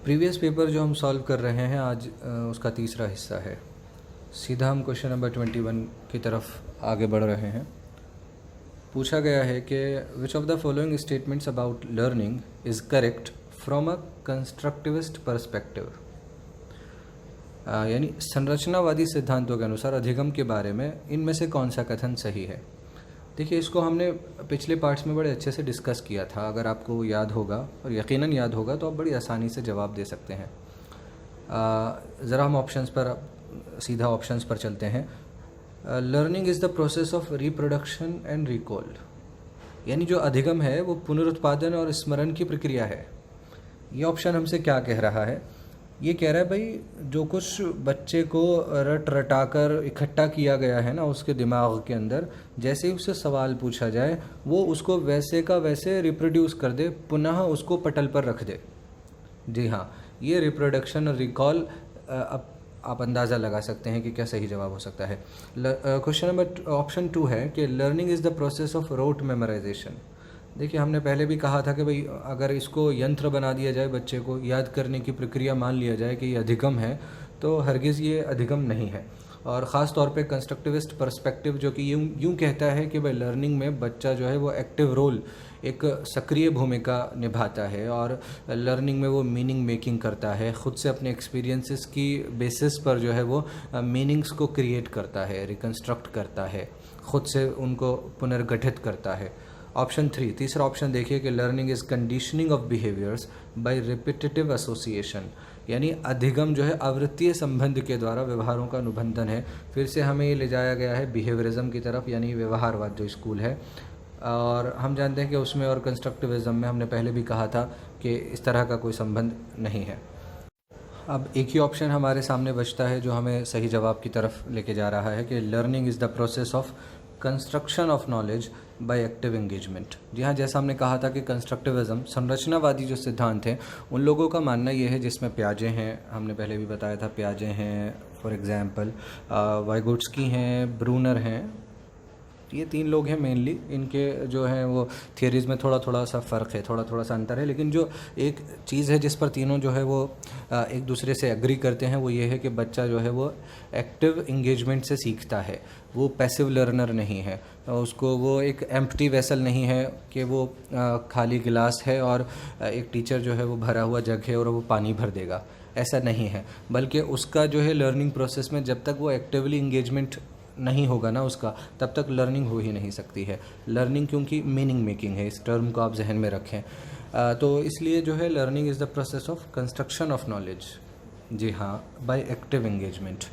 Previous paper जो हम solve कर रहे हैं आज उसका तीसरा हिस्सा है। सीधा हम क्वेश्चन नंबर 21 की तरफ आगे बढ़ रहे हैं। पूछा गया है कि विच of the following statements about learning is correct from a constructivist perspective. यानी संरचनावादी सिद्धांतों के अनुसार अधिगम के बारे में इनमें से कौन सा कथन सही है। देखिए, इसको हमने पिछले पार्ट्स में बड़े अच्छे से डिस्कस किया था। अगर आपको याद होगा, और यकीनन याद होगा, तो आप बड़ी आसानी से जवाब दे सकते हैं। ज़रा हम ऑप्शंस पर सीधा ऑप्शंस पर चलते हैं। Learning is the process of reproduction and recall. यानी जो अधिगम है वो पुनरुत्पादन और स्मरण की प्रक्रिया है। ये ऑप्शन हमसे क्या कह रहा है? ये कह रहा है भाई, जो कुछ बच्चे को रट रटा कर इकट्ठा किया गया है ना उसके दिमाग के अंदर, जैसे ही उससे सवाल पूछा जाए वो उसको वैसे का वैसे रिप्रोड्यूस कर दे, पुनः उसको पटल पर रख दे। जी हाँ, ये रिप्रोडक्शन और रिकॉल। अब आप अंदाज़ा लगा सकते हैं कि क्या सही जवाब हो सकता है। क्वेश्चन नंबर ऑप्शन 2 है कि learning is the process of rote memorization. देखिए, हमने पहले भी कहा था कि भाई अगर इसको यंत्र बना दिया जाए, बच्चे को याद करने की प्रक्रिया मान लिया जाए कि ये अधिगम है, तो हरगिज़ ये अधिगम नहीं है। और ख़ास तौर पे कंस्ट्रक्टिविस्ट पर्सपेक्टिव जो कि यूँ कहता है कि भाई लर्निंग में बच्चा जो है वो एक्टिव रोल, एक सक्रिय भूमिका निभाता है और लर्निंग में वो मीनिंग मेकिंग करता है, ख़ुद से अपने एक्सपीरियंसेस की बेसिस पर जो है वो मीनिंग्स को क्रिएट करता है, रिकन्स्ट्रक्ट करता है, ख़ुद से उनको पुनर्गठित करता है। ऑप्शन 3, तीसरा ऑप्शन देखिए कि learning is conditioning of behaviours by repetitive association. यानी अधिगम जो है आवृत्तीय संबंध के द्वारा व्यवहारों का अनुबंधन है। फिर से हमें ये ले जाया गया है बिहेवियरिज्म की तरफ, यानी व्यवहारवाद जो स्कूल है। और हम जानते हैं कि उसमें और कंस्ट्रक्टिविज्म में हमने पहले भी कहा था कि इस तरह का कोई संबंध नहीं है। अब एक ही ऑप्शन हमारे सामने बचता है जो हमें सही जवाब की तरफ लेके जा रहा है कि learning is the process of construction of knowledge by active engagement. जी हाँ, जैसा हमने कहा था कि कंस्ट्रक्टिविज्म, संरचनावादी जो सिद्धांत हैं, उन लोगों का मानना ये है जिसमें प्याजे हैं, हमने पहले भी बताया था, प्याजे हैं फॉर एग्जांपल, वाइगोट्स्की हैं, ब्रूनर हैं। ये 3 लोग हैं मेनली। इनके जो हैं वो थियरीज़ में थोड़ा थोड़ा सा फ़र्क है, थोड़ा थोड़ा सा अंतर है, लेकिन जो एक चीज़ है जिस पर तीनों जो है वो एक दूसरे से एग्री करते हैं वो ये है कि बच्चा जो है वो एक्टिव इंगेजमेंट से सीखता है, वो पैसिव लर्नर नहीं है। उसको वो एक एम्प्टी वेसल नहीं है कि वो खाली गिलास है और एक टीचर जो है वो भरा हुआ जग है और वो पानी भर देगा, ऐसा नहीं है। बल्कि उसका जो है लर्निंग प्रोसेस में जब तक वो एक्टिवली इंगेजमेंट नहीं होगा ना उसका, तब तक लर्निंग हो ही नहीं सकती है। लर्निंग क्योंकि मीनिंग मेकिंग है, इस टर्म को आप जहन में रखें। तो इसलिए जो है learning is the process of construction of knowledge, जी हाँ, बाय एक्टिव एंगेजमेंट।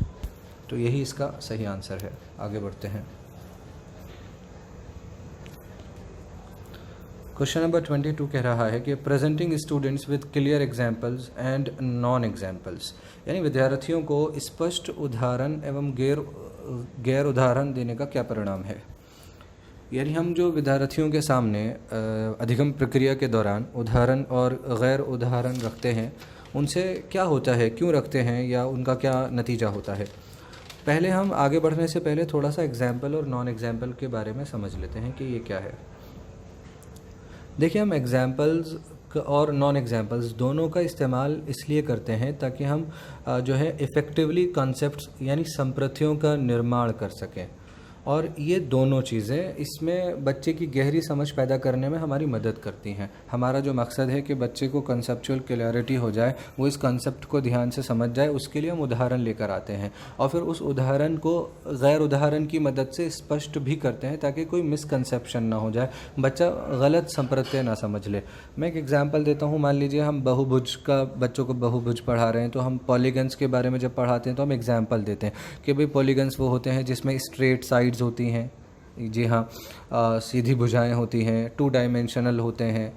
तो यही इसका सही आंसर है। आगे बढ़ते हैं। क्वेश्चन नंबर 22 कह रहा है कि presenting students with clear examples and non examples. यानी विद्यार्थियों को स्पष्ट उदाहरण एवं गैर उदाहरण देने का क्या परिणाम है। यानी हम जो विद्यार्थियों के सामने अधिगम प्रक्रिया के दौरान उदाहरण और गैर उदाहरण रखते हैं, उनसे क्या होता है, क्यों रखते हैं, या उनका क्या नतीजा होता है। पहले हम आगे बढ़ने से पहले थोड़ा सा एग्जाम्पल और नॉन एग्जाम्पल के बारे में समझ लेते हैं कि ये क्या है। देखिए, हम एग्जाम्पल्स और नॉन एग्जाम्पल्स दोनों का इस्तेमाल इसलिए करते हैं ताकि हम जो है इफ़ेक्टिवली कॉन्सेप्ट्स यानी संप्रतियों का निर्माण कर सकें। और ये दोनों चीज़ें इसमें बच्चे की गहरी समझ पैदा करने में हमारी मदद करती हैं। हमारा जो मकसद है कि बच्चे को कंसेप्चुअल क्लैरिटी हो जाए, वो इस कंसेप्ट को ध्यान से समझ जाए, उसके लिए हम उदाहरण लेकर आते हैं और फिर उस उदाहरण को गैर उदाहरण की मदद से स्पष्ट भी करते हैं ताकि कोई मिसकंसेप्शन ना हो जाए, बच्चा गलत संप्रत्यय ना समझ ले। मैं एक एग्जाम्पल देता हूँ। मान लीजिए हम बहुभुज का, बच्चों को बहुभुज पढ़ा रहे हैं, तो हम पॉलीगन्स के बारे में जब पढ़ाते हैं तो हम एग्जाम्पल देते हैं कि भाई पॉलीगन्स वो होते हैं जिसमें स्ट्रेट साइड होती हैं, जी हाँ, सीधी भुजाएं होती हैं, 2 डायमेंशनल होते हैं,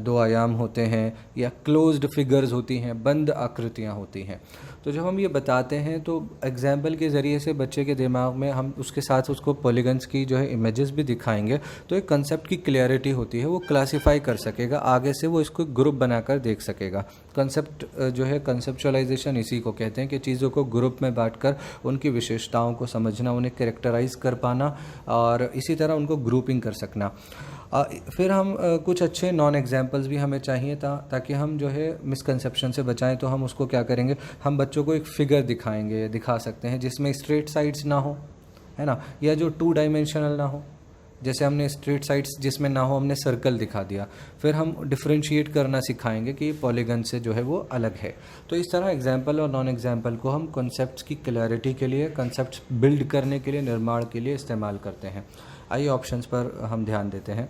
2 आयाम होते हैं, या क्लोज्ड फिगर्स होती हैं, बंद आकृतियाँ होती हैं। तो जब हम ये बताते हैं तो एग्जाम्पल के ज़रिए से बच्चे के दिमाग में हम उसके साथ उसको पॉलीगन्स की जो है इमेजेस भी दिखाएंगे, तो एक कंसेप्ट की क्लैरिटी होती है, वो क्लासीफाई कर सकेगा, आगे से वो इसको ग्रुप बनाकर देख सकेगा। कंसेप्ट जो है, कंसेप्चुअलाइजेशन इसी को कहते हैं कि चीज़ों को ग्रुप में बांटकर उनकी विशेषताओं को समझना, उन्हें कैरेक्टराइज कर पाना और इसी तरह उनको ग्रुपिंग कर सकना। फिर हम कुछ अच्छे नॉन एग्जाम्पल्स भी हमें चाहिए ताकि हम जो है मिसकंसेप्शन से बचाएं। तो हम उसको क्या करेंगे, हम बच्चों को एक फिगर दिखा सकते हैं जिसमें स्ट्रेट साइड्स ना हो, है ना, या जो 2 डायमेंशनल ना हो। जैसे हमने स्ट्रेट साइड्स जिसमें ना हो, हमने सर्कल दिखा दिया। फिर हम डिफ्रेंशिएट करना सिखाएंगे कि पॉलीगन से जो है वो अलग है। तो इस तरह एग्जाम्पल और नॉन एग्जाम्पल को हम कॉन्सेप्ट्स की क्लैरिटी के लिए, कॉन्सेप्ट्स बिल्ड करने के लिए, निर्माण के लिए इस्तेमाल करते हैं। आइए ऑप्शंस पर हम ध्यान देते हैं।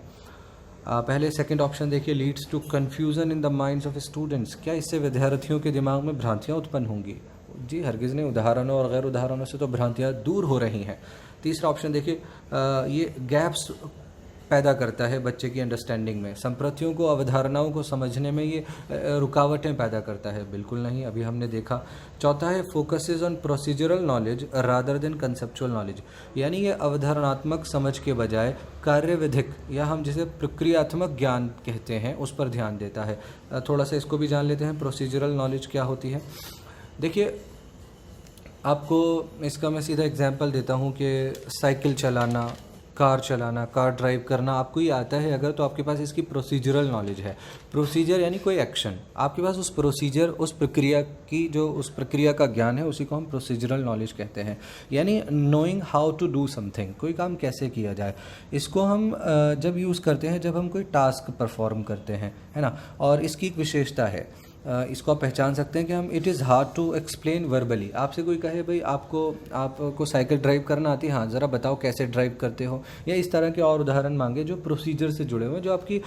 पहले सेकंड ऑप्शन देखिए, leads to confusion in the minds of students. क्या इससे विद्यार्थियों के दिमाग में भ्रांतियाँ उत्पन्न होंगी? जी हरगिज़ नहीं, उदाहरणों और गैर उदाहरणों से तो भ्रांतियाँ दूर हो रही हैं। तीसरा ऑप्शन देखिए, ये गैप्स पैदा करता है बच्चे की अंडरस्टैंडिंग में, संप्रतियों को, अवधारणाओं को समझने में ये रुकावटें पैदा करता है। बिल्कुल नहीं, अभी हमने देखा। चौथा है, focuses on procedural knowledge rather than conceptual knowledge, यानी ये अवधारणात्मक समझ के बजाय कार्यविधिक या हम जिसे प्रक्रियात्मक ज्ञान कहते हैं उस पर ध्यान देता है। थोड़ा सा इसको भी जान लेते हैं, प्रोसीजरल नॉलेज क्या होती है। देखिए आपको इसका मैं सीधा एग्जांपल देता हूँ कि साइकिल चलाना, कार ड्राइव करना आपको ही आता है अगर, तो आपके पास इसकी प्रोसीजरल नॉलेज है। प्रोसीजर यानी कोई एक्शन, आपके पास उस प्रोसीजर, उस प्रक्रिया की, जो उस प्रक्रिया का ज्ञान है, उसी को हम प्रोसीजरल नॉलेज कहते हैं। यानी knowing how to do something, कोई काम कैसे किया जाए। इसको हम जब यूज़ करते हैं जब हम कोई टास्क परफॉर्म करते हैं, है ना। और इसकी एक विशेषता है, इसको आप पहचान सकते हैं कि हम, it is hard to explain verbally. आपसे कोई कहे भाई आपको साइकिल ड्राइव करना आती है, हाँ ज़रा बताओ कैसे ड्राइव करते हो, या इस तरह के और उदाहरण मांगे जो प्रोसीजर से जुड़े हुए हैं, जो आपकी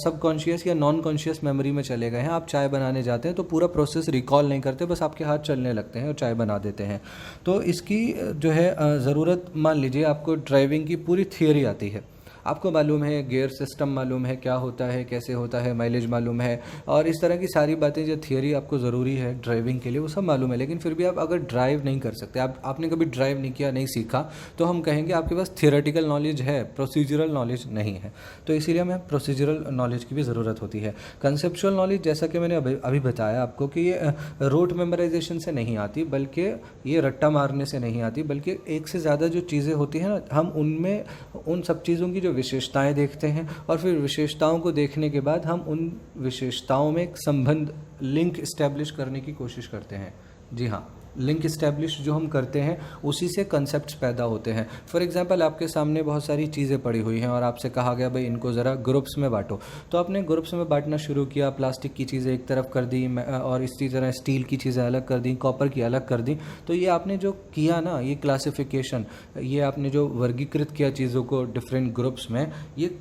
सबकॉन्शियस या नॉन कॉन्शियस मेमोरी में चले गए हैं। आप चाय बनाने जाते हैं तो पूरा प्रोसेस रिकॉल नहीं करते, बस आपके हाथ चलने लगते हैं और चाय बना देते हैं। तो इसकी जो है ज़रूरत, मान लीजिए आपको ड्राइविंग की पूरी थियोरी आती है, आपको मालूम है गियर सिस्टम मालूम है क्या होता है, कैसे होता है, माइलेज मालूम है, और इस तरह की सारी बातें जो थियरी आपको ज़रूरी है ड्राइविंग के लिए वो सब मालूम है। लेकिन फिर भी आप अगर ड्राइव नहीं कर सकते, आपने कभी ड्राइव नहीं किया, नहीं सीखा, तो हम कहेंगे आपके पास थियोरेटिकल नॉलेज है, प्रोसीजरल नॉलेज नहीं है। तो इसीलिए हमें प्रोसीजरल नॉलेज की भी ज़रूरत होती है। कंसेप्चुअल नॉलेज, जैसा कि मैंने अभी बताया आपको कि ये रोट मेमोराइजेशन से नहीं आती, बल्कि ये रट्टा मारने से नहीं आती, बल्कि एक से ज़्यादा जो चीज़ें होती हैं ना, हम उनमें उन सब चीज़ों की जो विशेषताएं देखते हैं, और फिर विशेषताओं को देखने के बाद हम उन विशेषताओं में एक संबंध, लिंक इस्टेब्लिश करने की कोशिश करते हैं। जी हाँ, लिंक इस्टेब्लिश जो हम करते हैं उसी से कंसेप्ट्स पैदा होते हैं। फॉर एग्जांपल आपके सामने बहुत सारी चीज़ें पड़ी हुई हैं और आपसे कहा गया भाई इनको ज़रा ग्रुप्स में बांटो, तो आपने ग्रुप्स में बांटना शुरू किया, प्लास्टिक की चीज़ें एक तरफ कर दी और इसी तरह स्टील की चीज़ें अलग कर दी, कॉपर की अलग कर दी। तो ये आपने जो किया ना, ये क्लासिफिकेशन, ये आपने जो वर्गीकृत किया चीज़ों को डिफरेंट ग्रुप्स में, ये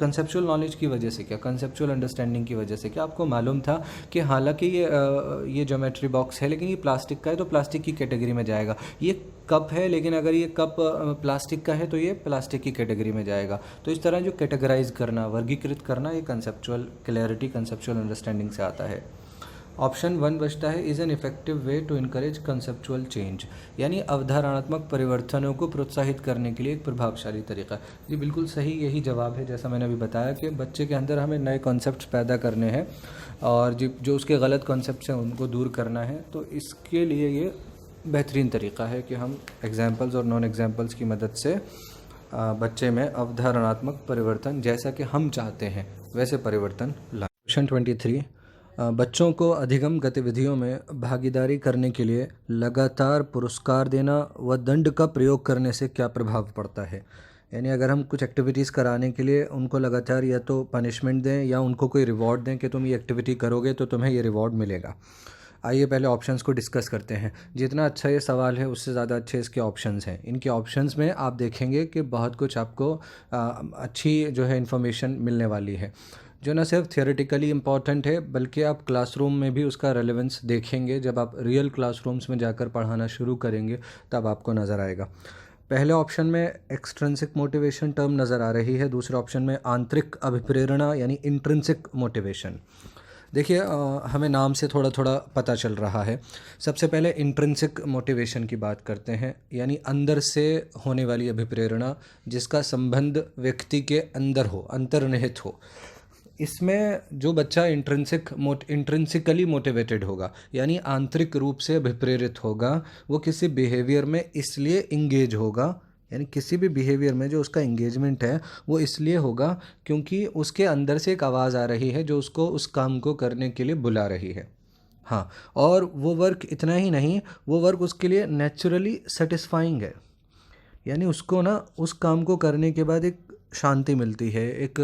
कंसेप्चुअल नॉलेज की वजह से, क्या कंसेप्चुअल अंडरस्टैंडिंग की वजह से, क्या आपको मालूम था कि हालांकि ये ज्योमेट्री बॉक्स है लेकिन ये प्लास्टिक का है तो प्लास्टिक की कैटेगरी में जाएगा। ये कप है लेकिन अगर ये कप प्लास्टिक का है तो ये प्लास्टिक की कैटेगरी में जाएगा। तो इस तरह जो कैटेगराइज करना, वर्गीकृत करना, ये कंसेप्चुअल क्लैरिटी, कंसेप्चुअल अंडरस्टैंडिंग से आता है। ऑप्शन 1 बचता है, is an effective way to encourage conceptual change, यानी अवधारणात्मक परिवर्तनों को प्रोत्साहित करने के लिए एक प्रभावशाली तरीका। ये बिल्कुल सही, यही जवाब है। जैसा मैंने अभी बताया कि बच्चे के अंदर हमें नए कॉन्सेप्ट्स पैदा करने हैं और जो उसके गलत कॉन्सेप्ट्स हैं उनको दूर करना है। तो इसके लिए ये बेहतरीन तरीका है कि हम एग्जाम्पल्स और नॉन एग्जाम्पल्स की मदद से बच्चे में अवधारणात्मक परिवर्तन, जैसा कि हम चाहते हैं वैसे परिवर्तन लाएं। क्वेश्चन 23, बच्चों को अधिगम गतिविधियों में भागीदारी करने के लिए लगातार पुरस्कार देना व दंड का प्रयोग करने से क्या प्रभाव पड़ता है। यानी अगर हम कुछ एक्टिविटीज़ कराने के लिए उनको लगातार या तो पनिशमेंट दें या उनको कोई रिवॉर्ड दें कि तुम ये एक्टिविटी करोगे तो तुम्हें ये रिवॉर्ड मिलेगा। आइए पहले ऑप्शंस को डिस्कस करते हैं। जितना अच्छा ये सवाल है उससे ज़्यादा अच्छे इसके ऑप्शंस हैं। इनके ऑप्शंस में आप देखेंगे कि बहुत कुछ आपको अच्छी जो है इन्फॉर्मेशन मिलने वाली है, जो न सिर्फ थियोरेटिकली इम्पॉर्टेंट है बल्कि आप क्लासरूम में भी उसका रेलेवेंस देखेंगे। जब आप रियल क्लासरूम्स में जाकर पढ़ाना शुरू करेंगे तब आपको नज़र आएगा। पहले ऑप्शन में एक्सट्रिंसिक मोटिवेशन टर्म नज़र आ रही है, दूसरे ऑप्शन में आंतरिक अभिप्रेरणा यानी इंट्रिंसिक मोटिवेशन। देखिए हमें नाम से थोड़ा थोड़ा पता चल रहा है। सबसे पहले इंट्रिंसिक मोटिवेशन की बात करते हैं, यानी अंदर से होने वाली अभिप्रेरणा जिसका संबंध व्यक्ति के अंदर हो, अंतर्निहित हो। इसमें जो बच्चा इंट्रिंसिकली मोटिवेटेड होगा, यानी आंतरिक रूप से अभिप्रेरित होगा, वो किसी बिहेवियर में इसलिए इंगेज होगा यानी किसी भी बिहेवियर में जो उसका एंगेजमेंट है वो इसलिए होगा क्योंकि उसके अंदर से एक आवाज़ आ रही है जो उसको उस काम को करने के लिए बुला रही है। हाँ, और वो वर्क इतना ही नहीं, वो वर्क उसके लिए नेचुरली सेटिस्फाइंग है। यानी उसको ना उस काम को करने के बाद एक शांति मिलती है, एक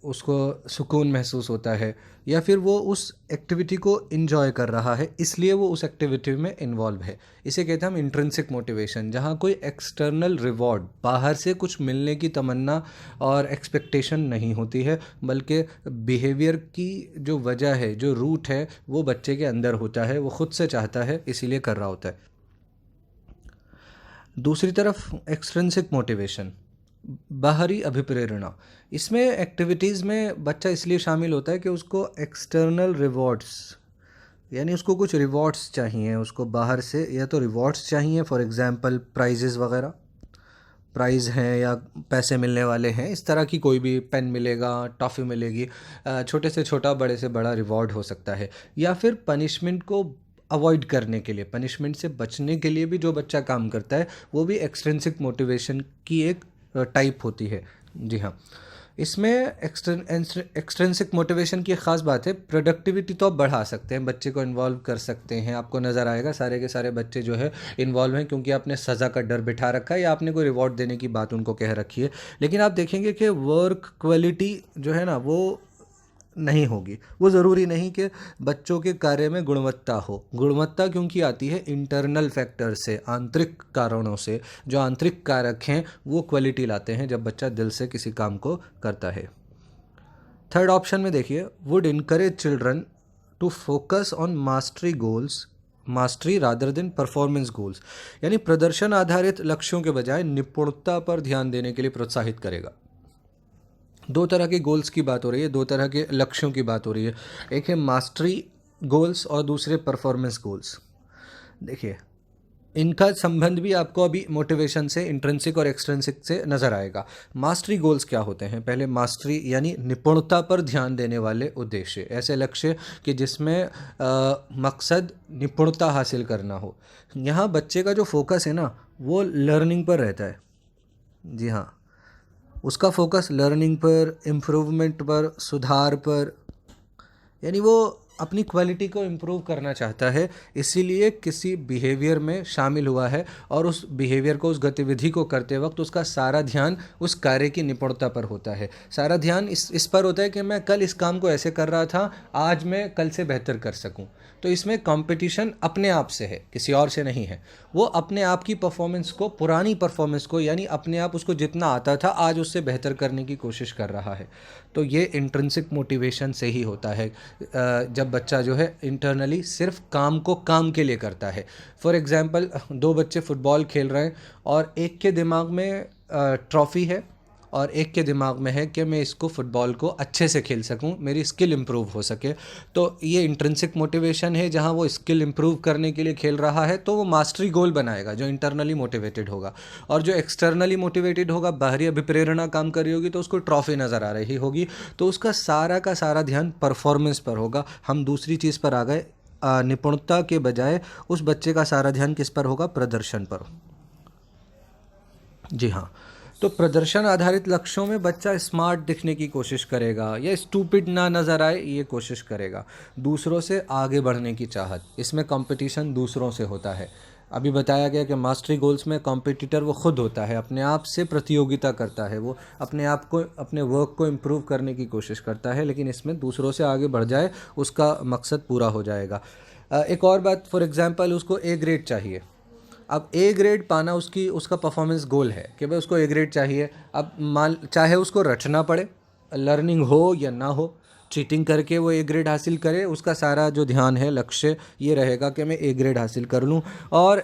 उसको सुकून महसूस होता है, या फिर वो उस एक्टिविटी को इन्जॉय कर रहा है इसलिए वो उस एक्टिविटी में इन्वॉल्व है। इसे कहते हैं हम इंट्रिंसिक मोटिवेशन, जहाँ कोई एक्सटर्नल रिवॉर्ड, बाहर से कुछ मिलने की तमन्ना और एक्सपेक्टेशन नहीं होती है, बल्कि बिहेवियर की जो वजह है, जो रूट है, वो बच्चे के अंदर होता है, वो खुद से चाहता है इसीलिए कर रहा होता है। दूसरी तरफ एक्सट्रिंसिक मोटिवेशन, बाहरी अभिप्रेरणा। इसमें एक्टिविटीज़ में बच्चा इसलिए शामिल होता है कि उसको एक्सटर्नल रिवॉर्ड्स, यानी उसको कुछ रिवॉर्ड्स चाहिए, उसको बाहर से या तो रिवॉर्ड्स चाहिए, फॉर एग्ज़ाम्पल प्राइजेज़ वगैरह, प्राइज़ हैं या पैसे मिलने वाले हैं, इस तरह की कोई भी पेन मिलेगा, टॉफ़ी मिलेगी, छोटे से छोटा बड़े से बड़ा रिवॉर्ड हो सकता है। या फिर पनिशमेंट को अवॉइड करने के लिए, पनिशमेंट से बचने के लिए भी जो बच्चा काम करता है वो भी एक्सट्रिंसिक मोटिवेशन की एक टाइप होती है। जी हाँ, इसमें एक्सट्रिंसिक मोटिवेशन की एक ख़ास बात है, प्रोडक्टिविटी तो आप बढ़ा सकते हैं, बच्चे को इन्वॉल्व कर सकते हैं। आपको नज़र आएगा सारे के सारे बच्चे जो है इन्वॉल्व हैं क्योंकि आपने सज़ा का डर बिठा रखा है या आपने कोई रिवॉर्ड देने की बात उनको कह रखी है। लेकिन आप देखेंगे कि वर्क क्वालिटी जो है ना वो नहीं होगी। वो ज़रूरी नहीं कि बच्चों के कार्य में गुणवत्ता हो। गुणवत्ता क्योंकि आती है इंटरनल फैक्टर से, आंतरिक कारणों से। जो आंतरिक कारक हैं वो क्वालिटी लाते हैं जब बच्चा दिल से किसी काम को करता है। थर्ड ऑप्शन में देखिए, would encourage children to focus on mastery goals, mastery rather than performance goals. यानी प्रदर्शन आधारित लक्ष्यों के बजाय निपुणता पर ध्यान देने के लिए प्रोत्साहित करेगा। दो तरह के गोल्स की बात हो रही है, दो तरह के लक्ष्यों की बात हो रही है। एक है मास्टरी गोल्स और दूसरे परफॉर्मेंस गोल्स। देखिए, इनका संबंध भी आपको अभी मोटिवेशन से, इंट्रिंसिक और एक्सट्रिंसिक से नज़र आएगा। मास्टरी गोल्स क्या होते हैं? पहले मास्टरी यानी निपुणता पर ध्यान देने वाले उद्देश्य, ऐसे लक्ष्य कि जिसमें मकसद निपुणता हासिल करना हो। यहाँ बच्चे का जो फोकस है ना वो लर्निंग पर रहता है। जी हाँ, उसका फोकस लर्निंग पर, इम्प्रूवमेंट पर, सुधार पर, यानी वो अपनी क्वालिटी को इम्प्रूव करना चाहता है, इसीलिए किसी बिहेवियर में शामिल हुआ है और उस बिहेवियर को, उस गतिविधि को करते वक्त उसका सारा ध्यान उस कार्य की निपुणता पर होता है। सारा ध्यान इस पर होता है कि मैं कल इस काम को ऐसे कर रहा था, आज मैं कल से बेहतर कर सकूं। तो इसमें कंपटीशन अपने आप से है, किसी और से नहीं है। वो अपने आप की परफॉर्मेंस को, पुरानी परफॉर्मेंस को, यानी अपने आप उसको जितना आता था आज उससे बेहतर करने की कोशिश कर रहा है। तो ये इंट्रिंसिक मोटिवेशन से ही होता है, जब बच्चा जो है इंटरनली सिर्फ काम को काम के लिए करता है। फॉर एग्ज़ाम्पल, दो बच्चे फुटबॉल खेल रहे हैं और एक के दिमाग में ट्रॉफ़ी है और एक के दिमाग में है कि मैं इसको फ़ुटबॉल को अच्छे से खेल सकूं, मेरी स्किल इम्प्रूव हो सके। तो ये इंट्रिंसिक मोटिवेशन है, जहां वो स्किल इम्प्रूव करने के लिए खेल रहा है तो वो मास्टरी गोल बनाएगा जो इंटरनली मोटिवेटेड होगा। और जो एक्सटर्नली मोटिवेटेड होगा, बाहरी अभिप्रेरणा काम कर रही होगी, तो उसको ट्रॉफी नज़र आ रही होगी, तो उसका सारा का सारा ध्यान परफॉर्मेंस पर होगा। हम दूसरी चीज़ पर आ गए, निपुणता के बजाय उस बच्चे का सारा ध्यान किस पर होगा? प्रदर्शन पर। जी हाँ, तो प्रदर्शन आधारित लक्ष्यों में बच्चा स्मार्ट दिखने की कोशिश करेगा या स्टूपिड ना नज़र आए ये कोशिश करेगा। दूसरों से आगे बढ़ने की चाहत, इसमें कंपटीशन दूसरों से होता है। अभी बताया गया कि मास्टरी गोल्स में कॉम्पिटिटर वो खुद होता है, अपने आप से प्रतियोगिता करता है, वो अपने आप को, अपने वर्क को इम्प्रूव करने की कोशिश करता है, लेकिन इसमें दूसरों से आगे बढ़ जाए उसका मकसद पूरा हो जाएगा। एक और बात, फॉर एग्ज़ाम्पल उसको ए ग्रेड चाहिए। अब ए ग्रेड पाना उसका परफॉर्मेंस गोल है कि भाई उसको ए ग्रेड चाहिए। अब मान चाहे उसको रटना पड़े, लर्निंग हो या ना हो, चीटिंग करके वो ए ग्रेड हासिल करे, उसका सारा जो ध्यान है, लक्ष्य ये रहेगा कि मैं ए ग्रेड हासिल कर लूँ। और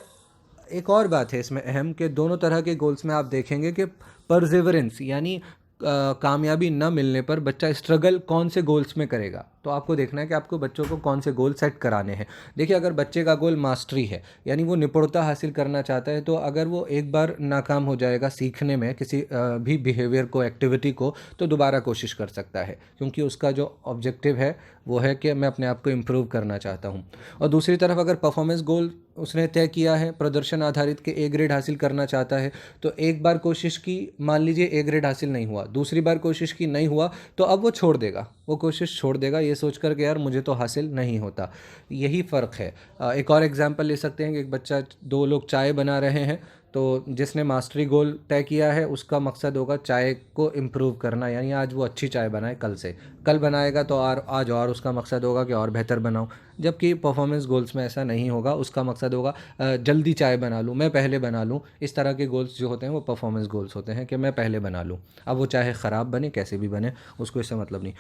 एक और बात है इसमें अहम, कि दोनों तरह के गोल्स में आप देखेंगे कि परसिवरेंस यानी कामयाबी न मिलने पर बच्चा स्ट्रगल कौन से गोल्स में करेगा। तो आपको देखना है कि आपको बच्चों को कौन से गोल सेट कराने हैं। देखिए, अगर बच्चे का गोल मास्टरी है, यानी वो निपुणता हासिल करना चाहता है, तो अगर वो एक बार नाकाम हो जाएगा सीखने में किसी भी बिहेवियर को, एक्टिविटी को, तो दोबारा कोशिश कर सकता है, क्योंकि उसका जो ऑब्जेक्टिव है वो है कि मैं अपने आप को इम्प्रूव करना चाहता हूँ। और दूसरी तरफ अगर परफॉर्मेंस गोल उसने तय किया है, प्रदर्शन आधारित के ए ग्रेड हासिल करना चाहता है, तो एक बार कोशिश की, मान लीजिए ए ग्रेड हासिल नहीं हुआ, दूसरी बार कोशिश की नहीं हुआ, तो अब वो छोड़ देगा, वो कोशिश छोड़ देगा ये सोच कर के यार मुझे तो हासिल नहीं होता। यही फ़र्क है। एक और एग्जांपल ले सकते हैं कि एक बच्चा, दो लोग चाय बना रहे हैं, तो जिसने मास्टरी गोल तय किया है उसका मकसद होगा चाय को इम्प्रूव करना, यानी आज वो अच्छी चाय बनाए कल से, कल बनाएगा तो आज और उसका मकसद होगा कि और बेहतर बनाऊं। जबकि परफॉर्मेंस गोल्स में ऐसा नहीं होगा, उसका मकसद होगा जल्दी चाय बना लूँ, मैं पहले बना लूँ। इस तरह के गोल्स जो होते हैं वो परफॉर्मेंस गोल्स होते हैं कि मैं पहले बना लूँ, अब वो चाहे ख़राब बने कैसे भी बने उसको इससे मतलब नहीं।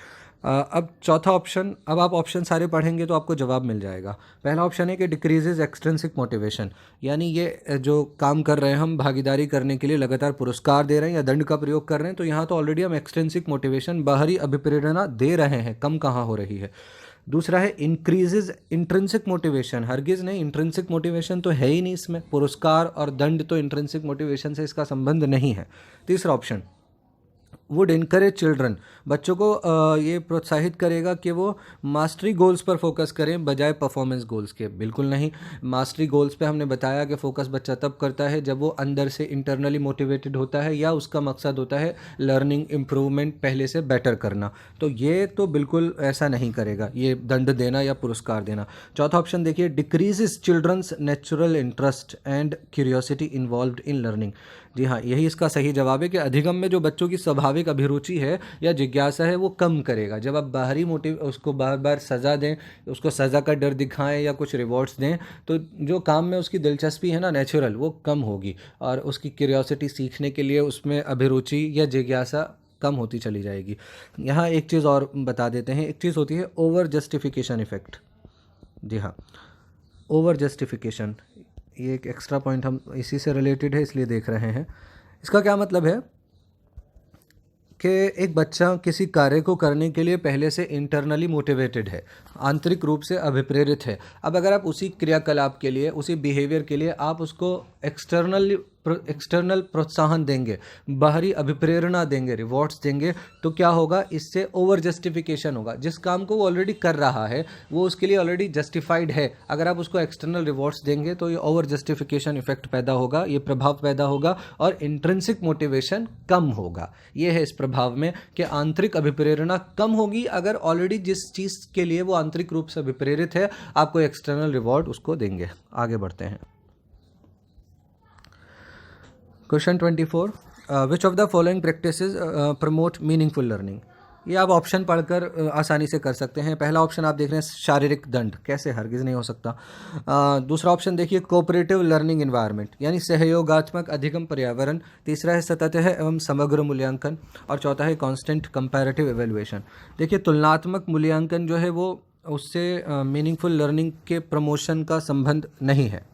अब चौथा ऑप्शन, अब आप ऑप्शन सारे पढ़ेंगे तो आपको जवाब मिल जाएगा। पहला ऑप्शन है कि डिक्रीजेज एक्सट्रिंसिक मोटिवेशन, यानी ये जो काम कर रहे हैं हम, भागीदारी करने के लिए लगातार पुरस्कार दे रहे हैं या दंड का प्रयोग कर रहे हैं, तो यहाँ तो ऑलरेडी हम एक्सट्रिंसिक मोटिवेशन, बाहरी अभिप्रेरणा दे रहे हैं, कम कहाँ हो रही है। दूसरा है इंक्रीजेज इंट्रिंसिक मोटिवेशन, हरगिज़ नहीं, इंट्रिंसिक मोटिवेशन तो है ही नहीं इसमें, पुरस्कार और दंड तो इंट्रिंसिक मोटिवेशन से इसका संबंध नहीं है। तीसरा ऑप्शन वुड इनकरेज चिल्ड्रन, बच्चों को ये प्रोत्साहित करेगा कि वो मास्टरी गोल्स पर फोकस करें बजाय परफॉर्मेंस गोल्स के। बिल्कुल नहीं, मास्टरी गोल्स पे हमने बताया कि फोकस बच्चा तब करता है जब वो अंदर से इंटरनली मोटिवेटेड होता है या उसका मकसद होता है लर्निंग इम्प्रूवमेंट, पहले से बेटर करना। तो ये तो बिल्कुल ऐसा नहीं करेगा, ये दंड देना या पुरस्कार देना। चौथा ऑप्शन देखिए, decreases children's natural interest and curiosity involved in learning. जी हाँ, यही इसका सही जवाब है कि अधिगम में जो बच्चों की स्वाभाविक अभिरुचि है या जिज्ञासा है वो कम करेगा। जब आप बाहरी मोटिव उसको बार बार सज़ा दें, उसको सज़ा का डर दिखाएं या कुछ रिवॉर्ड्स दें, तो जो काम में उसकी दिलचस्पी है ना नेचुरल, वो कम होगी और उसकी क्यूरियोसिटी, सीखने के लिए उसमें अभिरुचि या जिज्ञासा कम होती चली जाएगी। यहाँ एक चीज़ और बता देते हैं, एक चीज़ होती है ओवर जस्टिफिकेशन इफ़ेक्ट। जी हाँ, ओवर जस्टिफिकेशन, ये एक एक्स्ट्रा पॉइंट हम इसी से रिलेटेड है इसलिए देख रहे हैं। इसका क्या मतलब है कि एक बच्चा किसी कार्य को करने के लिए पहले से इंटरनली मोटिवेटेड है, आंतरिक रूप से अभिप्रेरित है। अब अगर आप उसी क्रियाकलाप के लिए, उसी बिहेवियर के लिए आप उसको एक्सटर्नल प्रोत्साहन देंगे, बाहरी अभिप्रेरणा देंगे, रिवॉर्ड्स देंगे, तो क्या होगा, इससे ओवर जस्टिफिकेशन होगा। जिस काम को वो ऑलरेडी कर रहा है वो उसके लिए ऑलरेडी जस्टिफाइड है, अगर आप उसको एक्सटर्नल रिवॉर्ड्स देंगे तो ये ओवर जस्टिफिकेशन इफेक्ट पैदा होगा, ये प्रभाव पैदा होगा और इंट्रिंसिक मोटिवेशन कम होगा। ये है इस प्रभाव में कि आंतरिक अभिप्रेरणा कम होगी अगर ऑलरेडी जिस चीज़ के लिए वो आंतरिक रूप से अभिप्रेरित है आपको एक्सटर्नल रिवॉर्ड उसको देंगे। आगे बढ़ते हैं। Question 24, which of the following practices promote meaningful learning. ये आप ऑप्शन पढ़कर आसानी से कर सकते हैं। पहला ऑप्शन आप देख रहे हैं शारीरिक दंड, कैसे, हरगिज़ नहीं हो सकता। दूसरा ऑप्शन देखिए कोऑपरेटिव लर्निंग एनवायरनमेंट, यानी सहयोगात्मक अधिगम पर्यावरण। तीसरा है सतत एवं समग्र मूल्यांकन और चौथा है कांस्टेंट कंपैरेटिव एवेल्युएशन। देखिए तुलनात्मक मूल्यांकन जो है वो उससे मीनिंगफुल लर्निंग के प्रमोशन का संबंध नहीं है।